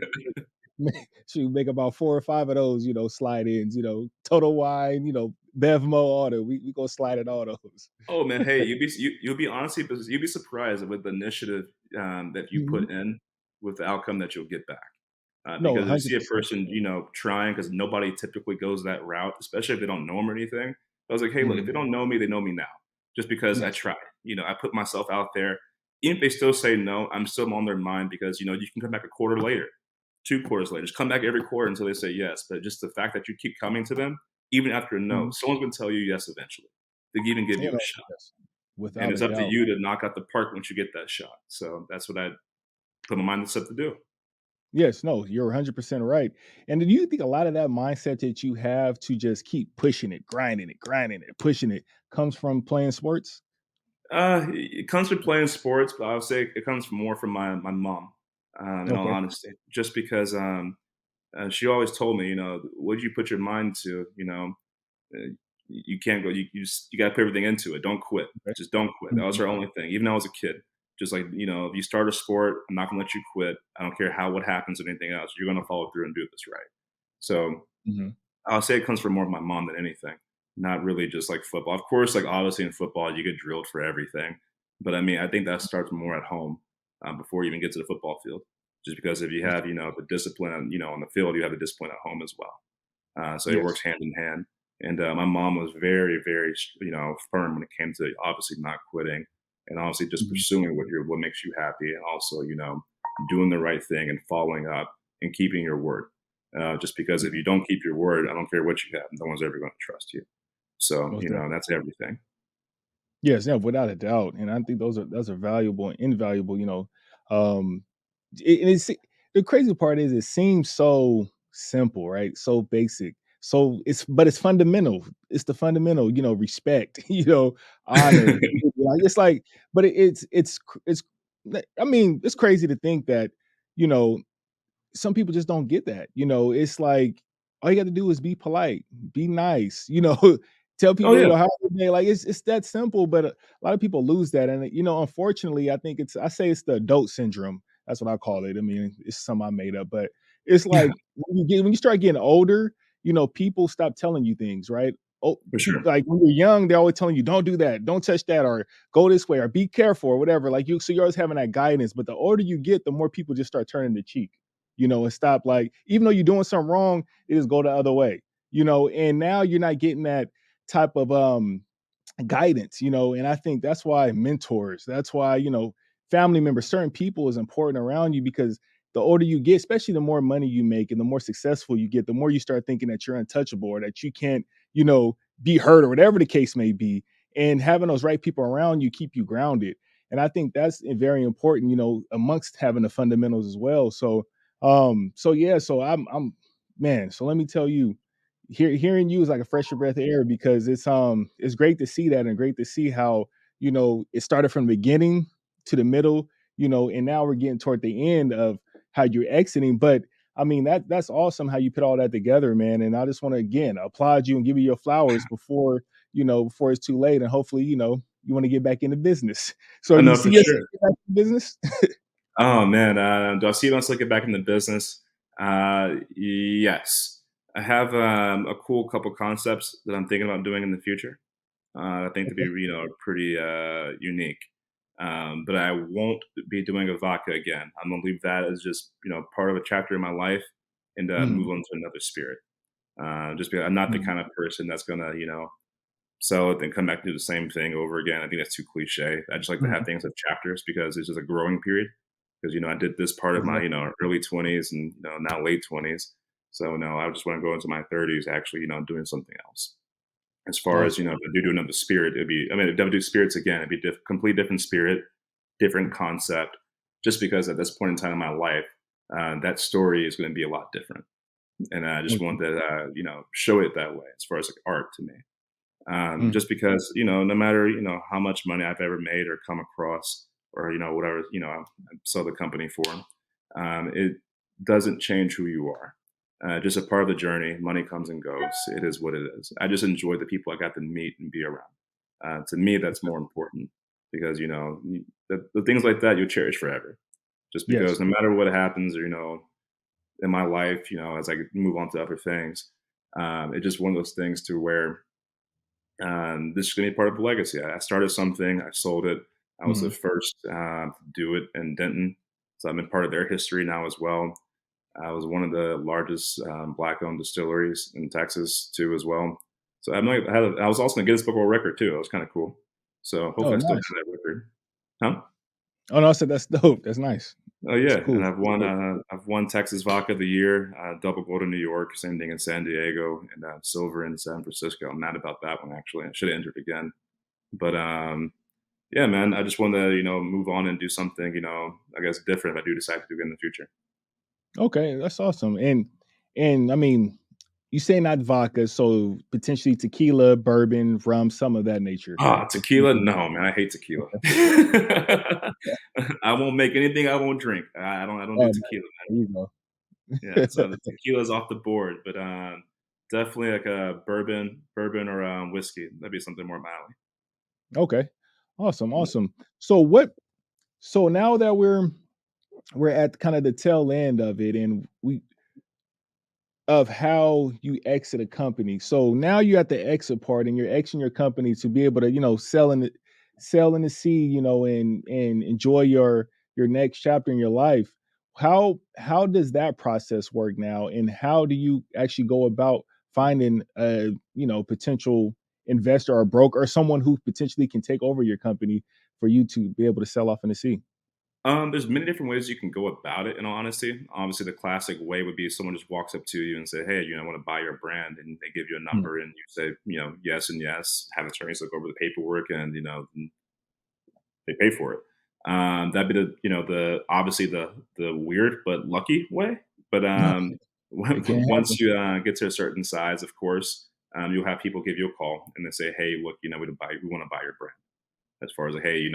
Speaker 2: shoot, make about 4 or 5 of those, slide ins, Total Wine, Bevmo, all that. We gonna slide in all those.
Speaker 3: Oh man, hey, you'll be honestly, you'd be surprised with the initiative that you
Speaker 2: Mhm.
Speaker 3: put in with the outcome that you'll get back.
Speaker 2: No,
Speaker 3: Because if you see a
Speaker 2: 100%.
Speaker 3: person, trying, because nobody typically goes that route, especially if they don't know him or anything. I was like, hey, look, if
Speaker 2: Mhm.
Speaker 3: they don't know me, they know me now, just because I
Speaker 2: Yes.
Speaker 3: tried. I put myself out there. Even if they still say no, I'm still on their mind because you can come back a quarter later, 2 quarters later, just come back every quarter until they say yes. But just the fact that you keep coming to them, even after a no,
Speaker 2: Mhm.
Speaker 3: someone's going to tell you yes eventually. They even give you a
Speaker 2: No,
Speaker 3: shot,
Speaker 2: yes.
Speaker 3: and
Speaker 2: Without a
Speaker 3: it's up to
Speaker 2: doubt.
Speaker 3: you to knock out the park once you get that shot. So that's what I put my mind set to do.
Speaker 2: Yes, no, you're 100% right. And do you think a lot of that mindset that you have to just keep pushing it, grinding it, pushing it comes from playing sports?
Speaker 3: It comes from playing sports, but I would say it comes more from my mom. In all
Speaker 2: Okay.
Speaker 3: honesty, just because she always told me, what you put your mind to, you can't go. You got to put everything into it. Don't quit.
Speaker 2: Okay.
Speaker 3: Just don't quit. That was
Speaker 2: Mhm.
Speaker 3: her only thing. Even though I was a kid, just like if you start a sport, I'm not gonna let you quit. I don't care what happens or anything else. You're gonna follow through and do this right. So
Speaker 2: Mhm.
Speaker 3: I'll say it comes from more of my mom than anything, not really just like football. Of course, like obviously in football, you get drilled for everything. But I mean, I think that starts more at home before you even get to the football field. Just because if you
Speaker 2: Yes.
Speaker 3: have, the discipline, on the field, you have the discipline at home as well. So it works
Speaker 2: Yes.
Speaker 3: hand in hand. And my mom was very, very, firm when it came to obviously not quitting and obviously just
Speaker 2: Mhm.
Speaker 3: pursuing what makes you happy, and also, doing the right thing and following up and keeping your word. Just because if
Speaker 2: Yeah.
Speaker 3: you don't keep your word, I don't care what you have, no one's ever going to trust you. So,
Speaker 2: Most definitely.
Speaker 3: that's everything.
Speaker 2: Yes, yeah, without a doubt. And I think those are valuable and invaluable, Um and the crazy part is it seems so simple, right? So basic. So it's fundamental. It's the fundamental, respect, honor. Like it's like, but it's I mean, it's crazy to think that, you know, some people just don't get that. It's like all you got to do is be polite, be nice, tell
Speaker 3: Oh,
Speaker 2: people,
Speaker 3: yeah.
Speaker 2: how they like it's that simple, but a lot of people lose that. And unfortunately, I think I say it's the adult syndrome. That's what I call it. I mean, it's something I made up, but it's like when you start getting older, people stop telling you things, right? Oh,
Speaker 3: For
Speaker 2: people
Speaker 3: sure.
Speaker 2: like when you're young, they're always telling you, don't do that, don't touch that, or go this way, or be careful, or whatever. Like so you're always having that guidance. But the older you get, the more people just start turning the cheek, and stop, like, even though you're doing something wrong, it just go the other way, and now you're not getting that type of guidance, and I think that's why mentors, that's why, family members, certain people is important around you, because the older you get, especially the more money you make and the more successful you get, the more you start thinking that you're untouchable, or that you can't, be hurt, or whatever the case may be. And having those right people around you keep you grounded. And I think that's very important, amongst having the fundamentals as well. So yeah, so I'm man, so let me tell you, hearing you is like a fresher breath of air, because it's great to see that, and great to see how, it started from the beginning to the middle, and now we're getting toward the end of how you're exiting. But I mean, that's awesome how you put all that together, man. And I just want to again applaud you and give you your flowers before it's too late. And hopefully, you want to get back into business. So
Speaker 3: I
Speaker 2: do you
Speaker 3: know for
Speaker 2: see yourself
Speaker 3: sure.
Speaker 2: get back in business?
Speaker 3: Oh man, do I see myself get back in the business? Yes, I have a cool couple concepts that I'm thinking about doing in the future. I think to be
Speaker 2: Okay.
Speaker 3: pretty unique. But I won't be doing a vodka again. I'm gonna leave that as just part of a chapter in my life, and move
Speaker 2: Mhm,
Speaker 3: on to another spirit. Just because I'm not the
Speaker 2: mhm,
Speaker 3: kind of person that's gonna sell it then come back and do the same thing over again. I think that's too cliche. I just like to have
Speaker 2: mhm.
Speaker 3: things have chapters because it's just a growing period. Because I did this part of my
Speaker 2: Exactly.
Speaker 3: early 20s and now late 20s. So no, I just want to go into my 30s actually doing something else. As far as
Speaker 2: Awesome.
Speaker 3: if I do another spirit, it'd be, I mean, if I do spirits again, it'd be complete different spirit, different concept. Just because at this point in time in my life, that story is going to be a lot different, and I just
Speaker 2: Okay.
Speaker 3: wanted to show it that way as far as like art to me.
Speaker 2: Mm,
Speaker 3: Just because no matter how much money I've ever made or come across, or whatever I sell the company for, it doesn't change who you are. just a part of the journey. Money comes and goes. It is what it is. I just enjoy the people I got to meet and be around. To me, that's more important because the things like that you cherish forever. Just
Speaker 2: Yes.
Speaker 3: because no matter what happens, or in my life, as I move on to other things, it's just one of those things to where this is going to be part of the legacy. I started something, I sold it. I was the
Speaker 2: Hmm.
Speaker 3: first to do it in Denton, so I've been part of their history now as well. I was one of the largest black-owned distilleries in Texas too, as well. So I was also in the Guinness Book of World Record too. That was kind of cool. So
Speaker 2: Oh,
Speaker 3: hopefully, I still
Speaker 2: nice.
Speaker 3: have that record. Huh?
Speaker 2: Oh no, I said that's dope. That's nice.
Speaker 3: Oh
Speaker 2: That's
Speaker 3: yeah,
Speaker 2: cool.
Speaker 3: and
Speaker 2: That's dope.
Speaker 3: I've won Texas Vodka of the Year, double gold in New York, same thing in San Diego, and silver in San Francisco. I'm mad about that one actually. I should have entered again, but yeah, man, I just want to move on and do something I guess different if I do decide to do it in the future.
Speaker 2: Okay, that's awesome. And I mean, you say not vodka, so potentially tequila, bourbon, rum, some of that nature.
Speaker 3: Ah, tequila? No, man, I hate tequila.
Speaker 2: Okay.
Speaker 3: I won't make anything I won't drink. I don't do
Speaker 2: Oh, nice.
Speaker 3: tequila,
Speaker 2: There you go.
Speaker 3: man. Yeah, so the tequila's off the board, but definitely like a bourbon or whiskey. That'd be something more mildly.
Speaker 2: Okay. Awesome,
Speaker 3: Yeah.
Speaker 2: awesome. So what so now that we're at kind of the tail end of it and we of how you exit a company. So now you're at the exit part and you're exiting your company to be able to, sell in the sea, and enjoy your next chapter in your life. How does that process work now? And how do you actually go about finding a, potential investor or broker or someone who potentially can take over your company for you to be able to sell off in the sea?
Speaker 3: There's many different ways you can go about it. In all honesty, obviously, the classic way would be someone just walks up to you and say, "Hey, I want to buy your brand," and they give you a
Speaker 2: Mm,
Speaker 3: number, and you say, yes and yes. Have attorneys look over the paperwork, and they pay for it. That'd be the obviously the weird but lucky way. But
Speaker 2: no, it can't happen.
Speaker 3: once you get to a certain size, of course, you'll have people give you a call and they say, "Hey, look, we want to buy your brand." As far as like, hey,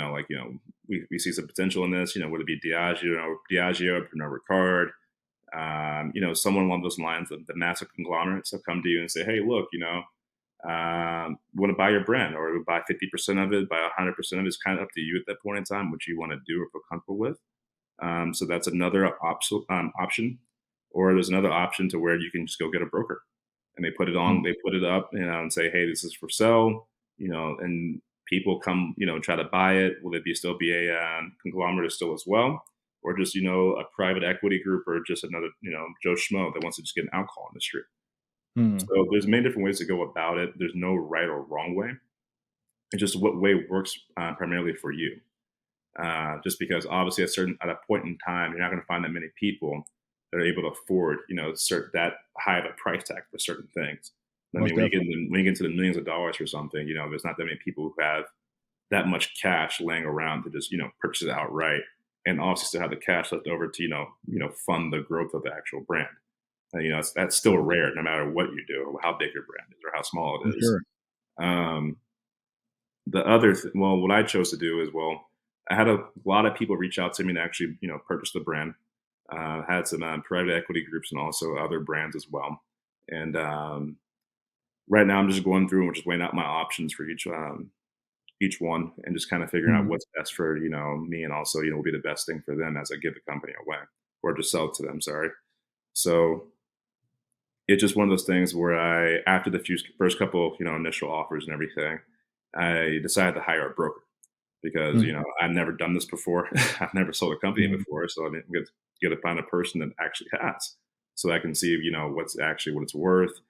Speaker 3: we see some potential in this. Would it be Diageo, Pernod Ricard, someone along those lines, the massive conglomerates will come to you and say, "Hey, look, we want to buy your brand, or we buy 50% of it, buy 100% of it." It's kind of up to you at that point in time, what you want to do or feel comfortable with. So that's another option. Or there's another option to where you can just go get a broker and
Speaker 2: Mm,
Speaker 3: they put it up, and say, "Hey, this is for sale," and people come, try to buy it. Will it still be a conglomerate still as well? Or just, a private equity group, or just another, Joe Schmo that wants to just get an alcohol industry.
Speaker 2: mm,
Speaker 3: So there's many different ways to go about it. There's no right or wrong way. It's just what way works primarily for you. Just because obviously at a point in time, you're not going to find that many people that are able to afford, that high of a price tag for certain things. I
Speaker 2: most
Speaker 3: mean,
Speaker 2: definitely.
Speaker 3: when you get into the millions of dollars for something, there's not that many people who have that much cash laying around to just, purchase it outright, and also still have the cash left over to, fund the growth of the actual brand. That's still rare, no matter what you do, or how big your brand is, or how small
Speaker 2: For
Speaker 3: it is.
Speaker 2: sure.
Speaker 3: Um, what I chose to do is, I had a lot of people reach out to me to actually, purchase the brand. Had some private equity groups and also other brands as well. And right now, I'm just going through and we're just weighing out my options for each one, and just kind of figuring out
Speaker 2: Mhm.
Speaker 3: what's best for me, and also will be the best thing for them as I give the company away, or just sell it to them. Sorry. So it's just one of those things where after the first couple, initial offers and everything, I decided to hire a broker because,
Speaker 2: Mhm.
Speaker 3: I've never done this before. I've never sold a company
Speaker 2: Mhm.
Speaker 3: before. So I didn't get to find a person that actually has. So I can see, what it's worth.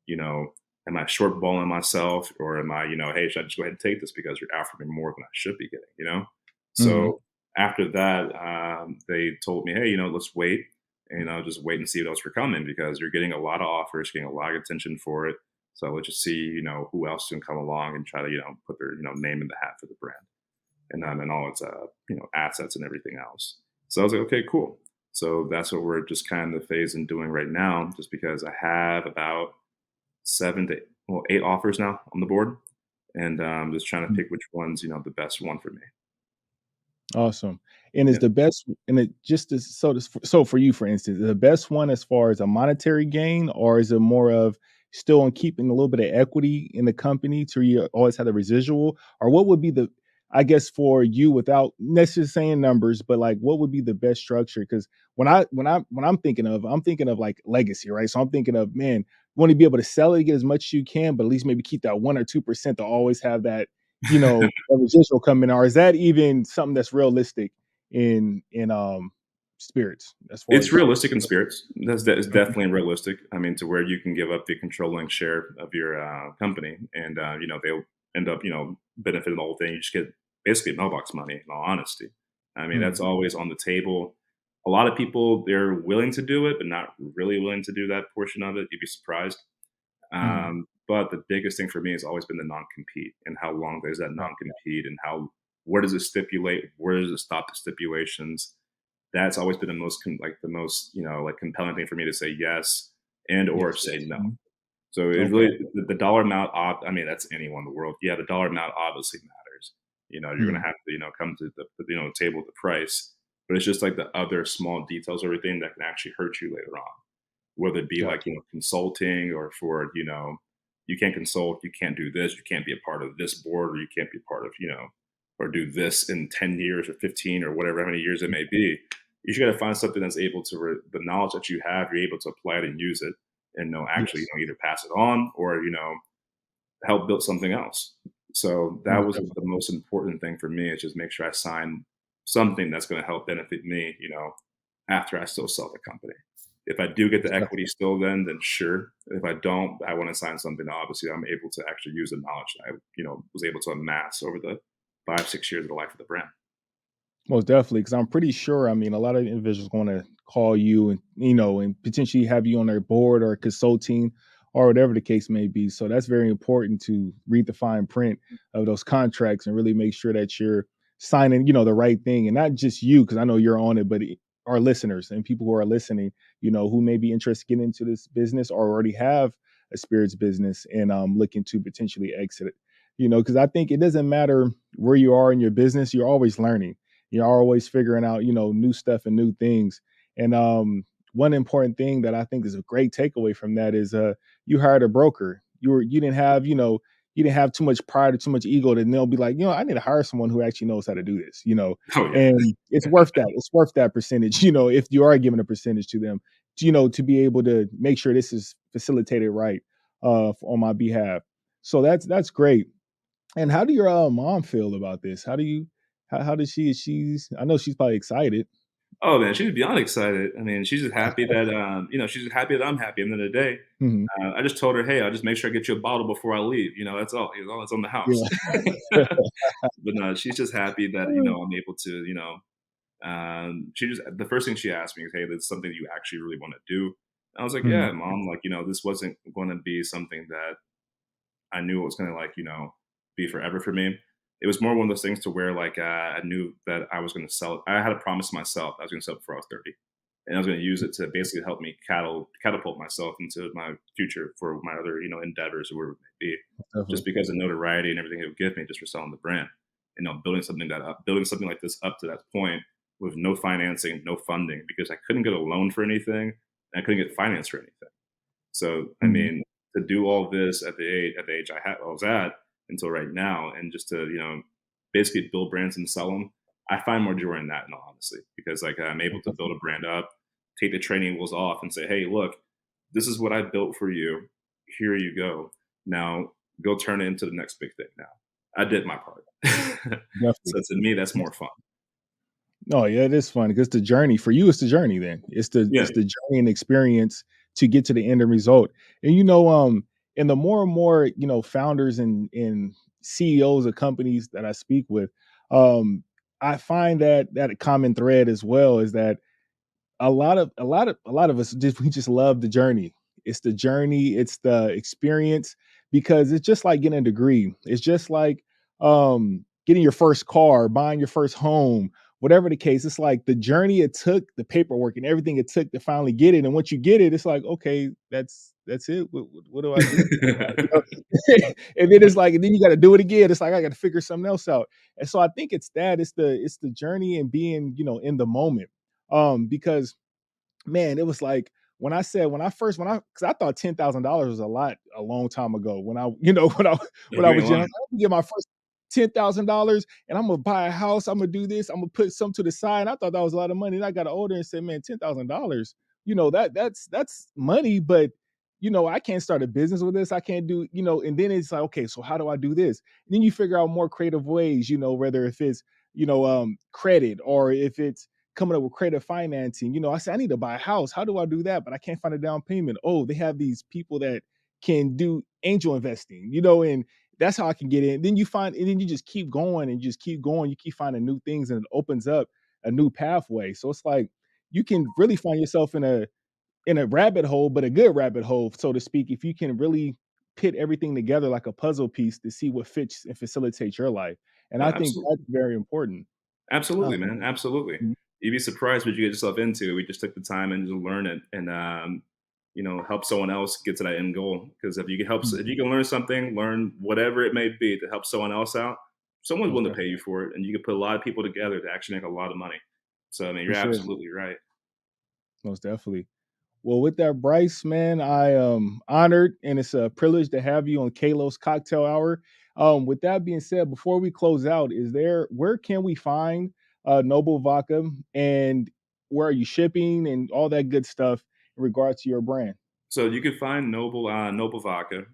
Speaker 3: You know, am I shortballing myself, or am I, hey, should I just go ahead and take this because you're offering me more than I should be getting?
Speaker 2: Mhm.
Speaker 3: So after that, they told me, hey, let's wait, and just wait and see what else we're coming, because you're getting a lot of offers, getting a lot of attention for it. So let's just see, who else can come along and try to, put their, name in the hat for the brand, and all its, assets and everything else. So I was like, okay, cool. So that's what we're just kind of phase in doing right now, just because I have about 8 offers now on the board, and just trying to
Speaker 2: Mm.
Speaker 3: pick which one's, the best one for me.
Speaker 2: Awesome. And is
Speaker 3: Yeah.
Speaker 2: the best and it just is so for you, for instance, the best one as far as a monetary gain, or is it more of still on keeping a little bit of equity in the company to you always have the residual? Or what would be the I guess for you without necessarily saying numbers, but like what would be the best structure? Because when I'm thinking of like legacy, right? So I'm thinking of man, you want to be able to sell it, get as much as you can, but at least maybe keep that 1 or 2% to always have that a residual coming, or is that even something that's realistic in spirits as far
Speaker 3: It's
Speaker 2: as
Speaker 3: realistic in spirits. That is
Speaker 2: okay.
Speaker 3: definitely realistic. I mean, to where you can give up the controlling share of your company, and they'll end up benefiting the whole thing. You just get basically mailbox money. In all honesty, I mean that's
Speaker 2: Mhm.
Speaker 3: always on the table. A lot of people they're willing to do it, but not really willing to do that portion of it. You'd be surprised.
Speaker 2: Mhm.
Speaker 3: But the biggest thing for me has always been the non-compete and how long there's that
Speaker 2: Okay.
Speaker 3: non-compete and how where does it stipulate, where does it stop the stipulations. That's always been the most like the most like compelling thing for me to say yes and or
Speaker 2: Yes.
Speaker 3: say no.
Speaker 2: Mhm.
Speaker 3: So it
Speaker 2: Okay.
Speaker 3: really the dollar amount. I mean, that's anyone in the world. Yeah, the dollar amount obviously matters. You're gonna
Speaker 2: Mhm.
Speaker 3: have to come to the table with the price, but it's just like the other small details, everything that can actually hurt you later on, whether it be like
Speaker 2: Gotcha.
Speaker 3: consulting or for you can't consult, you can't do this, you can't be a part of this board, or you can't be a part of or do this in 10 years or 15 or whatever how many years it may be. You just got to find something that's able to the knowledge that you have, you're able to apply it and use it, and actually
Speaker 2: Yes.
Speaker 3: either pass it on or help build something else. So that
Speaker 2: Most
Speaker 3: was
Speaker 2: definitely.
Speaker 3: the most important thing for me is just make sure I sign something that's going to help benefit me, after I still sell the company. If I do get the
Speaker 2: Most
Speaker 3: equity
Speaker 2: definitely.
Speaker 3: still then sure. If I don't, I want to sign something that obviously I'm able to actually use the knowledge that I, was able to amass over the 5, 6 years of the life of the brand.
Speaker 2: Most definitely, because I'm pretty sure. I mean, a lot of individuals going to call you and potentially have you on their board or consulting or whatever the case may be. So that's very important to read the fine print of those contracts and really make sure that you're signing the right thing, and not just you, because I know you're on it, but our listeners and people who are listening who may be interested in getting into this business or already have a spirits business and looking to potentially exit it. Because I think it doesn't matter where you are in your business, you're always learning, you're always figuring out new stuff and new things. And one important thing that I think is a great takeaway from that is you hired a broker. You didn't have too much pride or too much ego, that they'll be like, I need to hire someone who actually knows how to do this.
Speaker 3: Oh yeah.
Speaker 2: And it's worth that. It's worth that percentage, if you are giving a percentage to them, to be able to make sure this is facilitated right on my behalf. So that's great. And how do your mom feel about this? How does she? I know she's probably excited.
Speaker 3: Oh man, she's beyond excited. I mean, she's just happy that she's just happy that I'm happy. At the end of the day,
Speaker 2: Mhm.
Speaker 3: I just told her, hey, I'll just make sure I get you a bottle before I leave. That's all. All that's on the house.
Speaker 2: Yeah.
Speaker 3: But no, she's just happy that I'm able to she just the first thing she asked me is, hey, that's something you actually really want to do. And I was like, yeah,
Speaker 2: Mhm.
Speaker 3: mom, like this wasn't going to be something that I knew it was going to be forever for me. It was more one of those things to where I knew that I was going to sell it. I had a promise to myself I was going to sell it before I was 30, and I was going to use it to basically help me catapult myself into my future for my other endeavors or whatever it may be. Just
Speaker 2: Definitely.
Speaker 3: because of notoriety and everything it would give me just for selling the brand, building something like this up to that point with no financing, no funding, because I couldn't get a loan for anything and I couldn't get finance for anything. So, I
Speaker 2: Mhm.
Speaker 3: mean, to do all this at the age I was at until right now, and just to basically build brands and sell them, I find more joy in that, in all honesty, because I'm able to build
Speaker 2: Definitely.
Speaker 3: a brand up, take the training wheels off, and say, hey, look, this is what I built for you. Here you go. Now go turn it into the next big thing. Now I did my part.
Speaker 2: Definitely.
Speaker 3: So to me, that's more fun.
Speaker 2: No, yeah, it is fun because the journey for you, it's the journey. Then
Speaker 3: Yeah.
Speaker 2: it's the journey and experience to get to the end result. And and the more and more founders and CEOs of companies that I speak with, I find that a common thread as well is that a lot of us we just love the journey. It's the journey, it's the experience, because it's just like getting a degree. It's just like getting your first car, buying your first home, whatever the case. It's like the journey it took, the paperwork and everything it took to finally get it. And once you get it, it's like, okay, That's it. What do I do? You know? And then it's like, and then you got to do it again. It's like I got to figure something else out. And so I think it's the journey and being, in the moment. Because man, it was like because I thought $10,000 was a lot a long time ago when I, when I
Speaker 3: You ain't
Speaker 2: was young.
Speaker 3: lying.
Speaker 2: I'm gonna get my first $10,000 and I'm gonna buy a house. I'm gonna do this. I'm gonna put some to the side. And I thought that was a lot of money. And I got older and said, man, $10,000, that's money, but I can't start a business with this. I can't do, and then it's like, okay, so how do I do this? And then you figure out more creative ways, whether if it's, credit or if it's coming up with creative financing. I said, I need to buy a house. How do I do that? But I can't find a down payment. Oh, they have these people that can do angel investing, and that's how I can get in. Then and then you just keep going and just keep going. You keep finding new things and it opens up a new pathway. So it's like you can really find yourself in a rabbit hole, but a good rabbit hole, so to speak, if you can really put everything together like a puzzle piece to see what fits and facilitates your life. And I think
Speaker 3: Absolutely.
Speaker 2: that's very important.
Speaker 3: Absolutely,
Speaker 2: Um,
Speaker 3: man. Absolutely. You'd be surprised what you get yourself into. We just took the time and to learn it and help someone else get to that end goal. Because if you can learn something, learn whatever it may be to help someone else out, someone's
Speaker 2: most
Speaker 3: willing to pay
Speaker 2: definitely,
Speaker 3: you for it, and you can put a lot of people together to actually make a lot of money. So I mean,
Speaker 2: for
Speaker 3: you're
Speaker 2: sure,
Speaker 3: absolutely right.
Speaker 2: most definitely. Well, with that, Bryce, man, I am honored and it's a privilege to have you on Kalos Cocktail Hour. With that being said, before we close out, where can we find Noble Vodka and where are you shipping and all that good stuff in regards to your brand?
Speaker 3: So you can find Noble Vodka.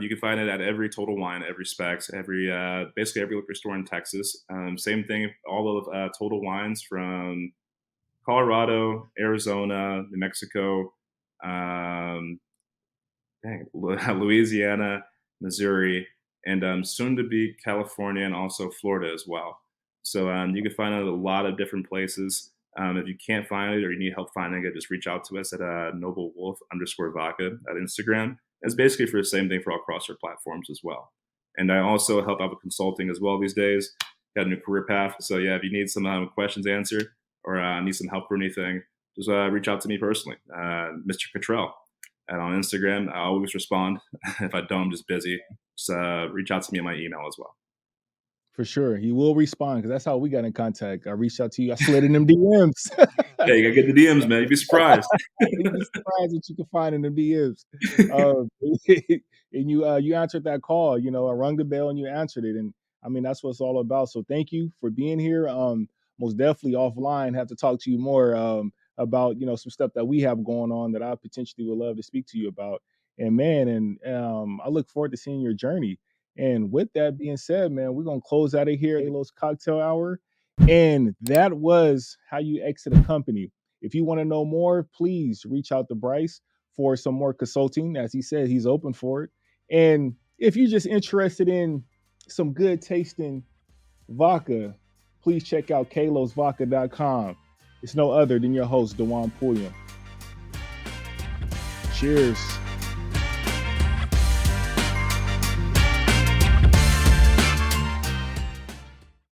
Speaker 3: You can find it at every Total Wine, every Specs, every basically every liquor store in Texas. Same thing, all of Total Wines from Colorado, Arizona, New Mexico, um, Louisiana, Missouri, and soon to be California and also Florida as well. So you can find it at a lot of different places. If you can't find it or you need help finding it, just reach out to us at noblewolf_vodka at Instagram. It's basically for the same thing for all across our platforms as well. And I also help out with consulting as well these days. Got a new career path. So yeah, if you need some questions answered or need some help or anything, just reach out to me personally, Mr. Cottrell. And on Instagram, I always respond. If I don't, I'm just busy. Just reach out to me on my email as well.
Speaker 2: For sure. He will respond because that's how we got in contact. I reached out to you. I slid in them DMs.
Speaker 3: Yeah, you gotta get the DMs, man. You'd be surprised.
Speaker 2: You'd be surprised what you can find in the DMs. Um, and you answered that call. I rung the bell and you answered it. And I mean, that's what it's all about. So thank you for being here. Most definitely offline, have to talk to you more about some stuff that we have going on that I potentially would love to speak to you about. And man, and I look forward to seeing your journey. And with that being said, man, we're gonna close out of here, Kalos Cocktail Hour. And that was how you exit a company. If you want to know more, please reach out to Bryce for some more consulting. As he said, he's open for it. And if you're just interested in some good tasting vodka, please check out kalosvodka.com. It's no other than your host, Dajuan Pulliam. Cheers.